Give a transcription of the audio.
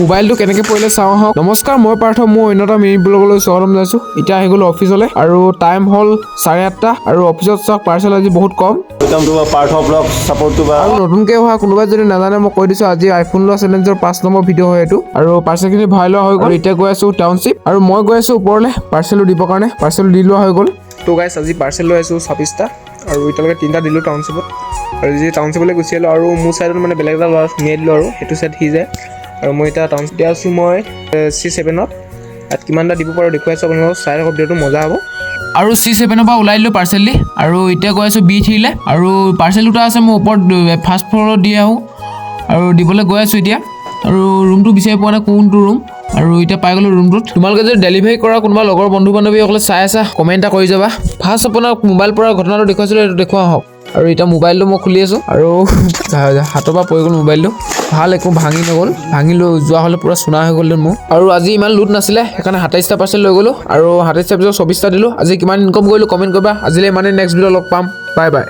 মোবাইলটো কেনেকৈ পৰিলে চাওঁ আহক। নমস্কাৰ, মই পাৰ্থ। মই অন্য এটা মিনি ব্লগলৈ স্বাগতম জনাইছোঁ। এতিয়া আহি গ'লো অফিচলৈ আৰু টাইম হ'ল 8:30 আৰু অফিচত চাওক পাৰ্চেল আজি বহুত কম। আৰু নতুনকৈ অহা কোনোবাই যদি নাজানে মই কৈ দিছোঁ, আজি আইফোন লোৱা চেলেঞ্জৰ 5 নম্বৰ ভিডিঅ' হয় এইটো। আৰু পাৰ্চেলখিনি ভৰাই লোৱা হৈ গ'ল। এতিয়া গৈ আছোঁ টাউনশ্বিপ আৰু মই গৈ আছোঁ ওপৰলৈ পাৰ্চেলটো দিবৰ কাৰণে। পাৰ্চেল দি লোৱা হৈ গ'ল। তো গাইছ, আজি পাৰ্চেল লৈ আছোঁ 26টা আৰু এতিয়ালৈকে 3টা দিলোঁ টাউনশ্বিপত। আৰু যি টাউনশ্বিপলৈ গুচি আহিলোঁ আৰু মোৰ ছাইডত মানে বেলেগ এটা ল'ৰা সুমিয়াই দিলোঁ আৰু সেইটো ছাইড সি যায়। আৰু মই এতিয়া টাউনশ্বিপতে আছোঁ। মই C7ত ইয়াত কিমানটা দিব পাৰোঁ দেখুৱাই আছোঁ আপোনালোকক। চাই থাকক, ভিডিঅ'টো মজা হ'ব। আৰু C7ৰ পৰা ওলাই দিলোঁ পাৰ্চেল দি আৰু এতিয়া গৈ আছোঁ B3লৈ। আৰু পাৰ্চেল দুটা আছে মোৰ ওপৰত ফাৰ্ষ্ট ফ্ল'ৰত দি আহোঁ আৰু দিবলৈ গৈ আছোঁ এতিয়া। আৰু ৰুমটো বিচাৰি পোৱা নাই, কোনটো ৰুম। আৰু এতিয়া পাই গ'লোঁ ৰুমটোত। তোমালোকে যদি ডেলিভাৰী কৰা কোনোবা লগৰ বন্ধু বান্ধৱীসকলে চাই আছা, কমেণ্ট এটা কৰি যাবা। ফাৰ্ষ্ট আপোনাক মোবাইল পৰা ঘটনাটো দেখুৱাইছিলোঁ, সেইটো দেখুওৱা হওক। আৰু এতিয়া মোবাইলটো মই খুলি আছোঁ আৰু হাতৰ পৰা পৰি গ'ল মোবাইলটো। ভাল, একো ভাঙি নগ'ল। ভাঙি লৈ যোৱা হ'লে পূৰা চুনা হৈ গ'ল মোৰ। আৰু আজি ইমান লোড নাছিলে, সেইকাৰণে 27টা পাৰ্চেল লৈ গ'লোঁ আৰু 27টাৰ পিছত 24টা দিলোঁ। আজি কিমান ইনকম কৰিলোঁ কমেণ্ট কৰিবা। আজিলৈ ইমানেই, নেক্সট ভিডিঅ' লগ পাম। Bye bye.